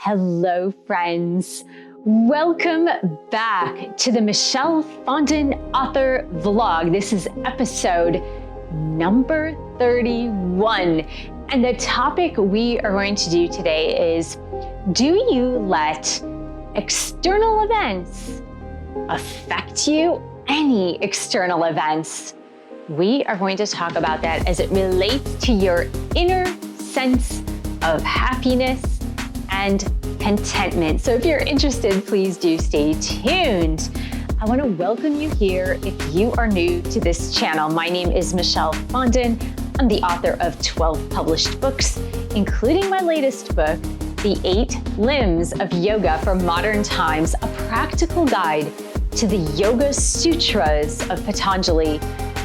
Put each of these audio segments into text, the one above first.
Hello, friends. Welcome back to the Michelle Fondin Author vlog. This is episode number 31. And the topic we are going to do today is, do you let external events affect you? Any external events? We are going to talk about that as it relates to your inner sense of happiness and contentment. So if you're interested, please do stay tuned. I want to welcome you here if you are new to this channel. My name is Michelle Fondin. I'm the author of 12 published books, including my latest book, The 8 Limbs of Yoga for Modern Times, a practical guide to the Yoga Sutras of Patanjali.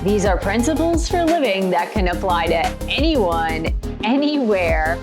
These are principles for living that can apply to anyone, anywhere,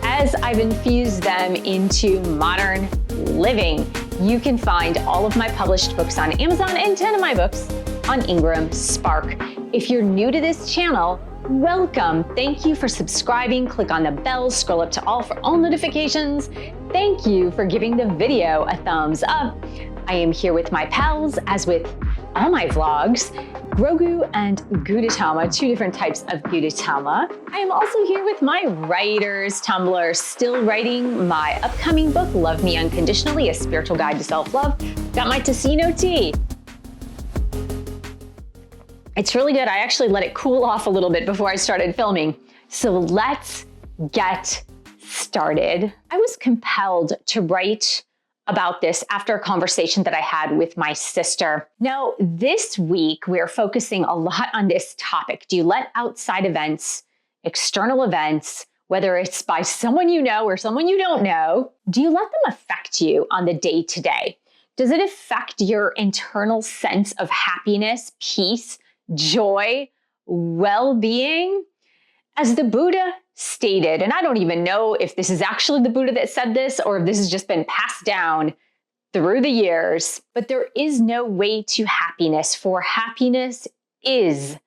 as I've infused them into modern living. You can find all of my published books on Amazon and 10 of my books on Ingram Spark. If you're new to this channel, welcome. Thank you for subscribing. Click on the bell, scroll up to all for all notifications. Thank you for giving the video a thumbs up. I am here with my pals, as with all my vlogs, Grogu and Gudetama, two different types of Gudetama. I am also here with my writers, Tumblr, still writing my upcoming book, Love Me Unconditionally, A Spiritual Guide to Self-Love. Got my Tessino tea. It's really good. I actually let it cool off a little bit before I started filming. So let's get started. I was compelled to write about this after a conversation that I had with my sister. Now, this week, we're focusing a lot on this topic. Do you let outside events, external events, whether it's by someone you know or someone you don't know, do you let them affect you on the day-to-day? Does it affect your internal sense of happiness, peace, joy, well-being? As the Buddha stated, and I don't even know if this is actually the Buddha that said this or if this has just been passed down through the years, but there is no way to happiness, for happiness is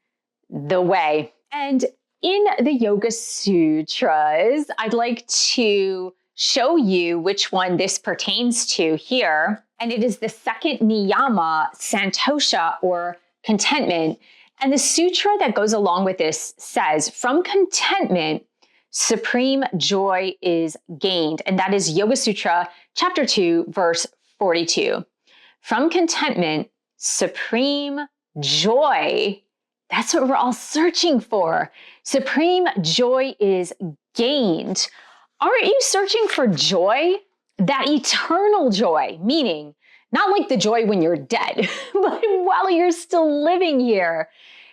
the way. And in the Yoga Sutras, I'd like to show you which one this pertains to here. And it is the second niyama, Santosa, or contentment. And the sutra that goes along with this says, from contentment, supreme joy is gained. And that is Yoga Sutra, chapter 2, verse 42. From contentment, supreme joy, that's what we're all searching for. Supreme joy is gained. Aren't you searching for joy? That eternal joy, meaning not like the joy when you're dead, but while you're still living here,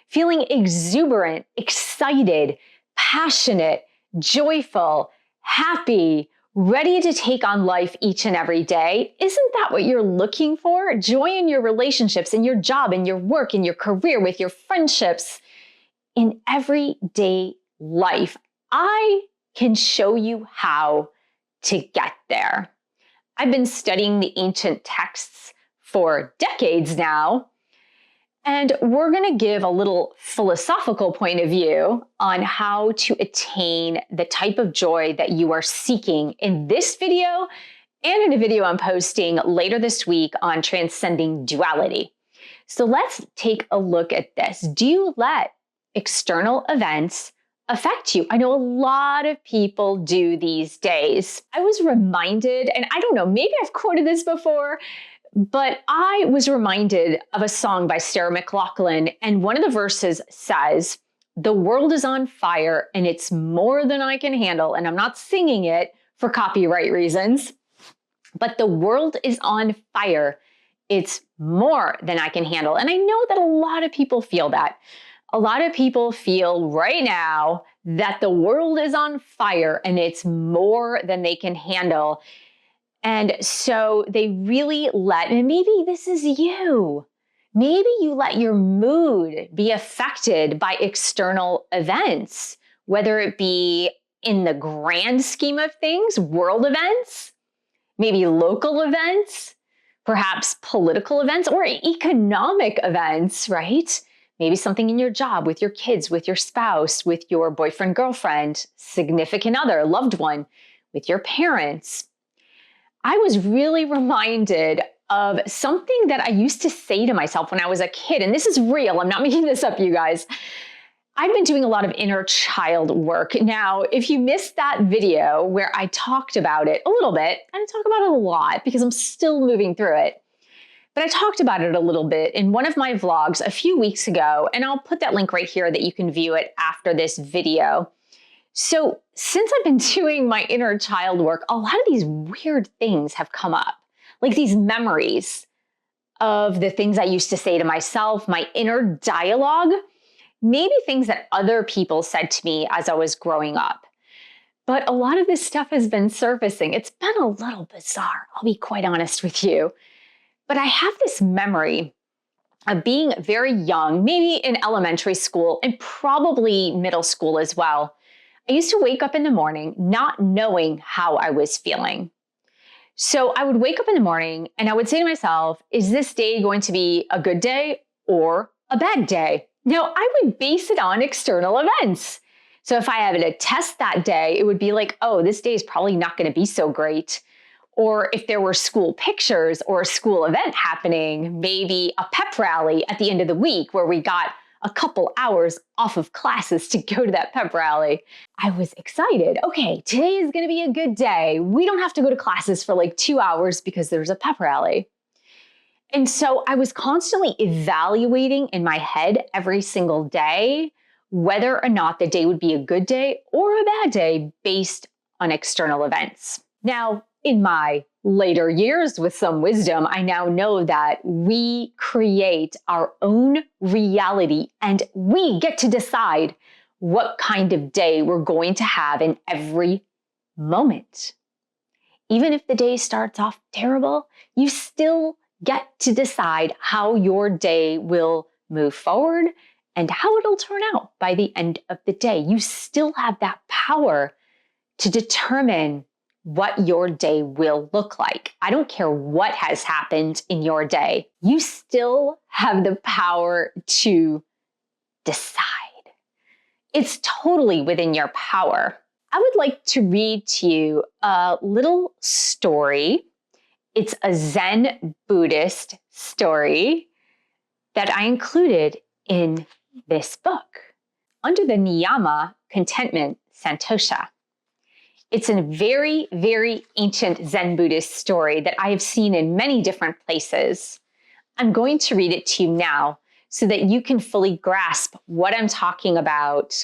feeling exuberant, excited, passionate, joyful, happy, ready to take on life each and every day. Isn't that what you're looking for? Joy in your relationships, in your job, in your work, in your career, with your friendships, in everyday life. I can show you how to get there. I've been studying the ancient texts for decades now, and we're going to give a little philosophical point of view on how to attain the type of joy that you are seeking in this video and in a video I'm posting later this week on transcending duality. So let's take a look at this. Do you let external events affect you? I know a lot of people do these days. I was reminded, and I don't know, maybe I've quoted this before, but I was reminded of a song by Sarah McLachlan, and one of the verses says, "The world is on fire and it's more than I can handle." And I'm not singing it for copyright reasons, but the world is on fire. It's more than I can handle. And I know that a lot of people feel that. A lot of people feel right now that the world is on fire and it's more than they can handle. And so they really let, and maybe this is you, maybe you let your mood be affected by external events, whether it be in the grand scheme of things, world events, maybe local events, perhaps political events or economic events, right? Maybe something in your job, with your kids, with your spouse, with your boyfriend, girlfriend, significant other, loved one, with your parents. I was really reminded of something that I used to say to myself when I was a kid. And this is real. I'm not making this up, you guys. I've been doing a lot of inner child work. Now, if you missed that video where I talked about it a little bit, I didn't talk about it a lot because I'm still moving through it. But I talked about it a little bit in one of my vlogs a few weeks ago, and I'll put that link right here that you can view it after this video. So since I've been doing my inner child work, a lot of these weird things have come up, like these memories of the things I used to say to myself, my inner dialogue, maybe things that other people said to me as I was growing up. But a lot of this stuff has been surfacing. It's been a little bizarre, I'll be quite honest with you. But I have this memory of being very young, maybe in elementary school and probably middle school as well. I used to wake up in the morning not knowing how I was feeling. So I would wake up in the morning and I would say to myself, is this day going to be a good day or a bad day? Now, I would base it on external events. So if I had a test that day, it would be like, oh, this day is probably not going to be so great. Or if there were school pictures or a school event happening, maybe a pep rally at the end of the week where we got a couple hours off of classes to go to that pep rally, I was excited. Okay, today is going to be a good day. We don't have to go to classes for like 2 hours because there's a pep rally. And so I was constantly evaluating in my head every single day whether or not the day would be a good day or a bad day based on external events. Now, in my later years with some wisdom, I now know that we create our own reality and we get to decide what kind of day we're going to have in every moment. Even if the day starts off terrible, you still get to decide how your day will move forward and how it'll turn out by the end of the day. You still have that power to determine what your day will look like. I don't care what has happened in your day. You still have the power to decide. It's totally within your power. I would like to read to you a little story. It's a Zen Buddhist story that I included in this book under the niyama Contentment, Santosa. It's a very, very ancient Zen Buddhist story that I have seen in many different places. I'm going to read it to you now so that you can fully grasp what I'm talking about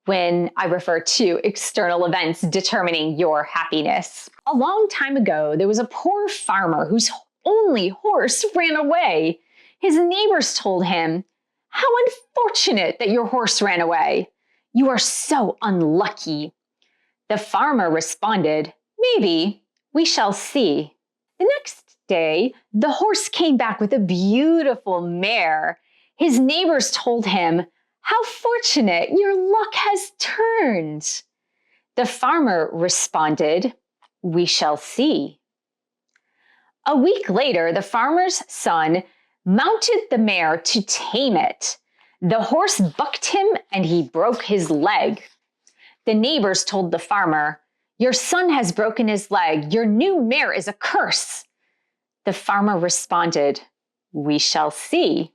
when I refer to external events determining your happiness. A long time ago, there was a poor farmer whose only horse ran away. His neighbors told him, "How unfortunate that your horse ran away. You are so unlucky." The farmer responded, "Maybe, we shall see." The next day, the horse came back with a beautiful mare. His neighbors told him, "How fortunate, your luck has turned." The farmer responded, "We shall see." A week later, the farmer's son mounted the mare to tame it. The horse bucked him and he broke his leg. The neighbors told the farmer, "Your son has broken his leg. Your new mare is a curse." The farmer responded, "We shall see."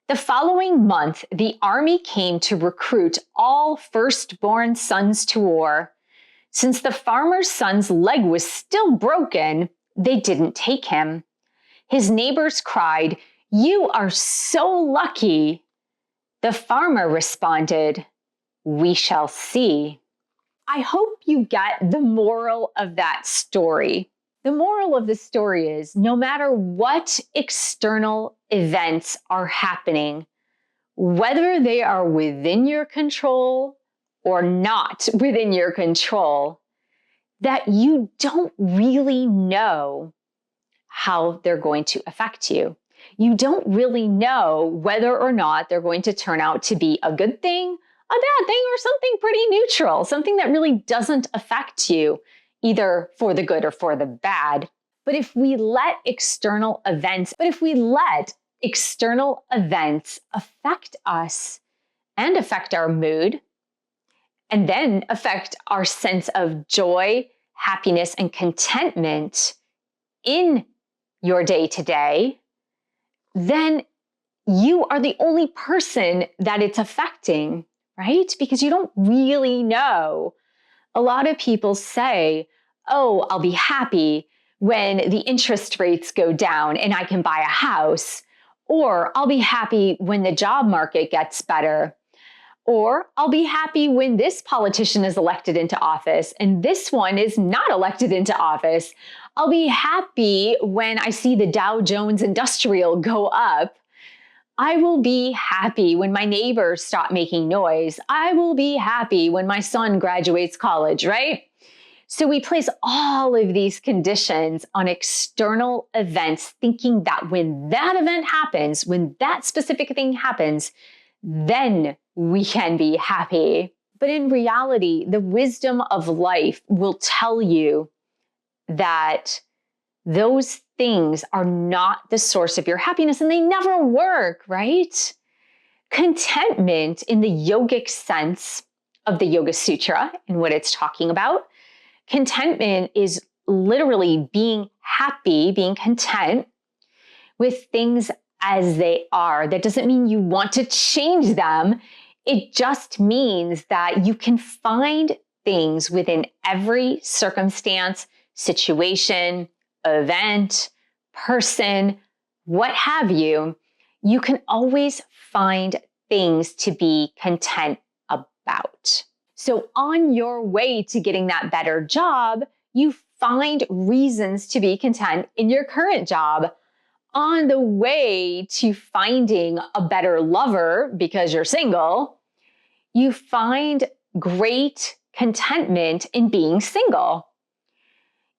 The following month, the army came to recruit all firstborn sons to war. Since the farmer's son's leg was still broken, they didn't take him. His neighbors cried, "You are so lucky." The farmer responded, "We shall see." I hope you get the moral of that story. The moral of the story is no matter what external events are happening, whether they are within your control or not within your control, that you don't really know how they're going to affect you. You don't really know whether or not they're going to turn out to be a good thing, a bad thing, or something pretty neutral, something that really doesn't affect you, either for the good or for the bad. But if we let external events affect us and affect our mood, and then affect our sense of joy, happiness and contentment in your day-to-day, then you are the only person that it's affecting, right? Because you don't really know. A lot of people say, oh, I'll be happy when the interest rates go down and I can buy a house, or I'll be happy when the job market gets better, or I'll be happy when this politician is elected into office and this one is not elected into office. I'll be happy when I see the Dow Jones Industrial go up. I will be happy when my neighbors stop making noise. I will be happy when my son graduates college, right? So we place all of these conditions on external events, thinking that when that event happens, when that specific thing happens, then we can be happy. But in reality, the wisdom of life will tell you that those things are not the source of your happiness, and they never work, right? Contentment in the yogic sense of the Yoga Sutra and what it's talking about, contentment is literally being happy, being content with things as they are. That doesn't mean you want to change them. It just means that you can find things within every circumstance, situation, event, person, what have you. You can always find things to be content about. So on your way to getting that better job, you find reasons to be content in your current job. On the way to finding a better lover because you're single, you find great contentment in being single.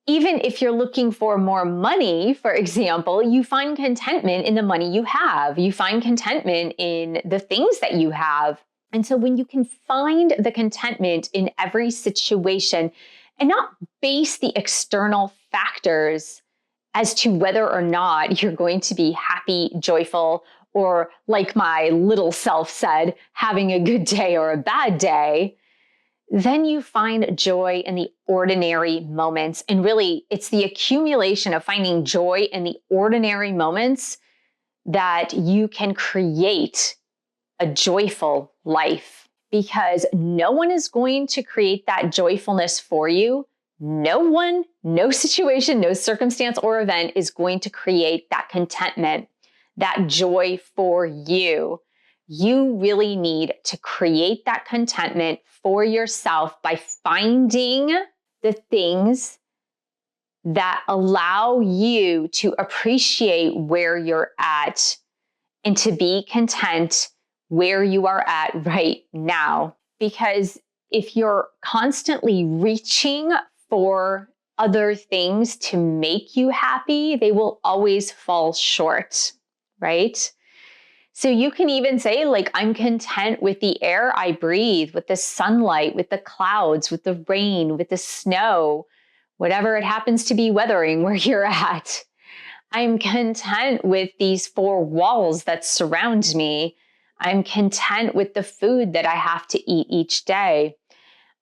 Even if you're looking for more money, for example, you find contentment in the money you have. You find contentment in the things that you have. And so when you can find the contentment in every situation and not base the external factors as to whether or not you're going to be happy, joyful, or like my little self said, having a good day or a bad day, then you find joy in the ordinary moments. And really, it's the accumulation of finding joy in the ordinary moments that you can create a joyful life, because no one is going to create that joyfulness for you. No one, no situation, no circumstance or event is going to create that contentment, that joy for you. You really need to create that contentment for yourself by finding the things that allow you to appreciate where you're at and to be content where you are at right now. Because if you're constantly reaching for other things to make you happy, they will always fall short, right? So you can even say, like, I'm content with the air I breathe, with the sunlight, with the clouds, with the rain, with the snow, whatever it happens to be weathering where you're at. I'm content with these four walls that surround me. I'm content with the food that I have to eat each day.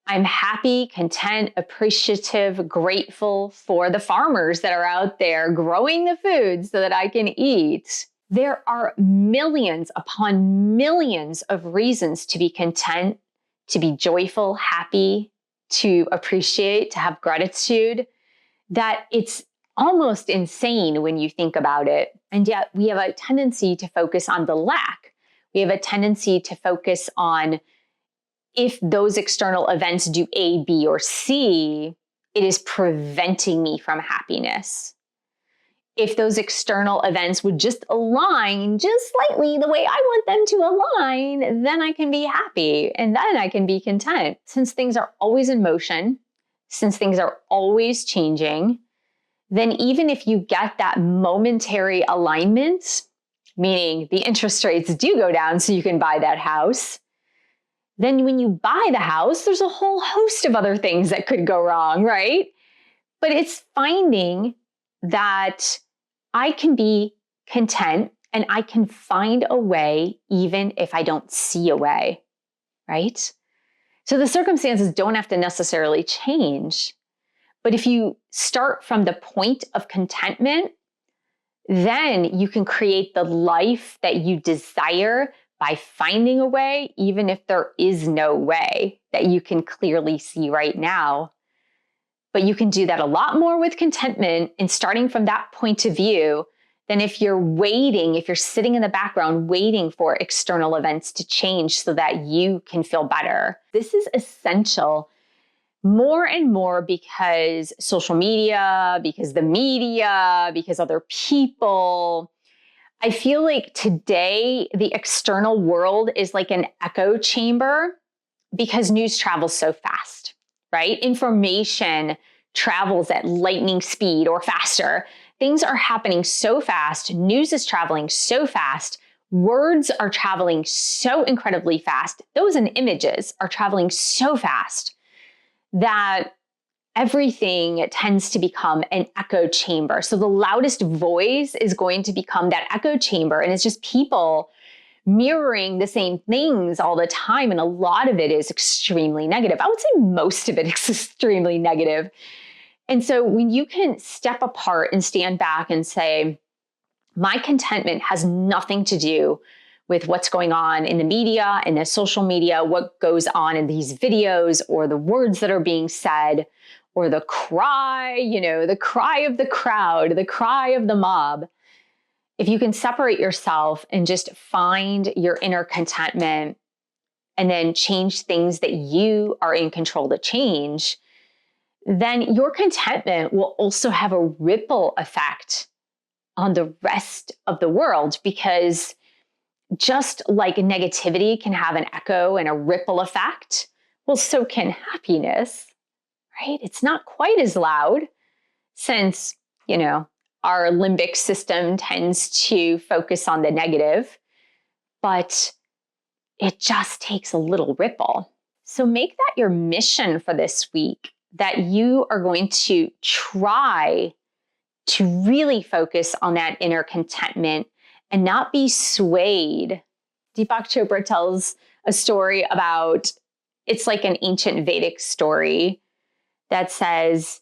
I'm happy, content, appreciative, grateful for the farmers that are out there growing the food so that I can eat. There are millions upon millions of reasons to be content, to be joyful, happy, to appreciate, to have gratitude, that it's almost insane when you think about it. And yet we have a tendency to focus on the lack. We have a tendency to focus on if those external events do A, B, or C, it is preventing me from happiness. If those external events would just align just slightly the way I want them to align, then I can be happy and then I can be content. Since things are always in motion, since things are always changing, then even if you get that momentary alignment, meaning the interest rates do go down so you can buy that house, then when you buy the house, there's a whole host of other things that could go wrong, right? But it's finding that I can be content and I can find a way even if I don't see a way, right? So the circumstances don't have to necessarily change, But if you start from the point of contentment, then you can create the life that you desire by finding a way, even if there is no way that you can clearly see right now. But you can do that a lot more with contentment and starting from that point of view than if you're waiting, if you're sitting in the background waiting for external events to change so that you can feel better. This is essential more and more because social media, because the media, because other people. I feel like today the external world is like an echo chamber because news travels so fast, right? Information travels at lightning speed or faster. Things are happening so fast. News is traveling so fast. Words are traveling so incredibly fast. Those and images are traveling so fast that everything tends to become an echo chamber. So the loudest voice is going to become that echo chamber. And it's just people mirroring the same things all the time. And a lot of it is extremely negative. I would say most of it is extremely negative. And so when you can step apart and stand back and say, my contentment has nothing to do with what's going on in the media and the social media, what goes on in these videos or the words that are being said, or the cry, the cry of the crowd, the cry of the mob. If you can separate yourself and just find your inner contentment and then change things that you are in control to change, then your contentment will also have a ripple effect on the rest of the world, because just like negativity can have an echo and a ripple effect, well, so can happiness. Right? It's not quite as loud since, our limbic system tends to focus on the negative, but it just takes a little ripple. So make that your mission for this week, that you are going to try to really focus on that inner contentment and not be swayed. Deepak Chopra tells a story about, it's like an ancient Vedic story that says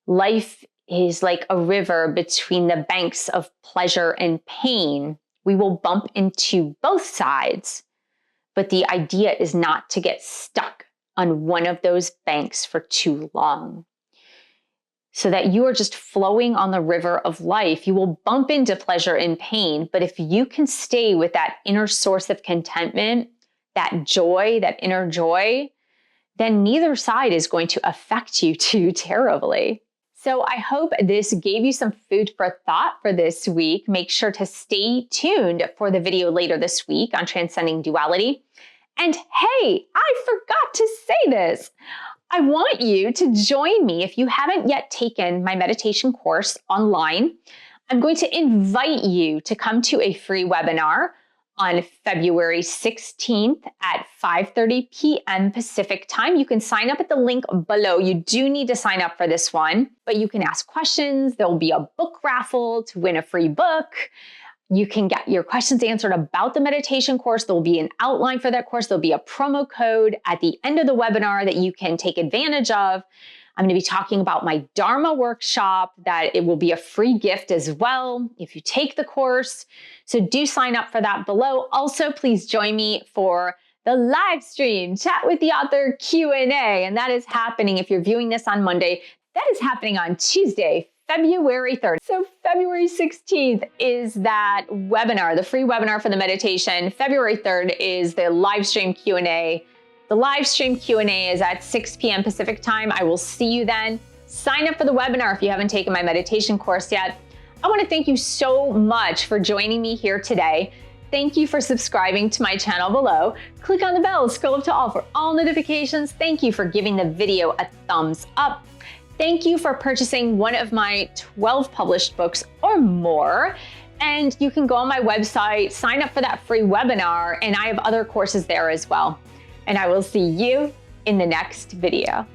life is like a river between the banks of pleasure and pain. We will bump into both sides, but the idea is not to get stuck on one of those banks for too long. So that you are just flowing on the river of life. You will bump into pleasure and pain, but if you can stay with that inner source of contentment, that joy, that inner joy, then neither side is going to affect you too terribly. So I hope this gave you some food for thought for this week. Make sure to stay tuned for the video later this week on transcending duality. And hey, I forgot to say this. I want you to join me if you haven't yet taken my meditation course online. I'm going to invite you to come to a free webinar on February 16th at 5:30 p.m. Pacific time. You can sign up at the link below. You do need to sign up for this one, but you can ask questions. There will be a book raffle to win a free book. You can get your questions answered about the meditation course. There will be an outline for that course. There'll be a promo code at the end of the webinar that you can take advantage of. I'm going to be talking about my Dharma workshop, that it will be a free gift as well if you take the course. So do sign up for that below. Also, please join me for the live stream Chat with the Author Q&A. And that is happening, if you're viewing this on Monday, that is happening on Tuesday, February 3rd. So February 16th is that webinar, the free webinar for the meditation. February 3rd is the live stream Q&A. The live stream Q&A is at 6 p.m. Pacific time. I will see you then. Sign up for the webinar if you haven't taken my meditation course yet. I want to thank you so much for joining me here today. Thank you for subscribing to my channel below. Click on the bell, scroll up to all for all notifications. Thank you for giving the video a thumbs up. Thank you for purchasing one of my 12 published books or more. And you can go on my website, sign up for that free webinar, and I have other courses there as well. And I will see you in the next video.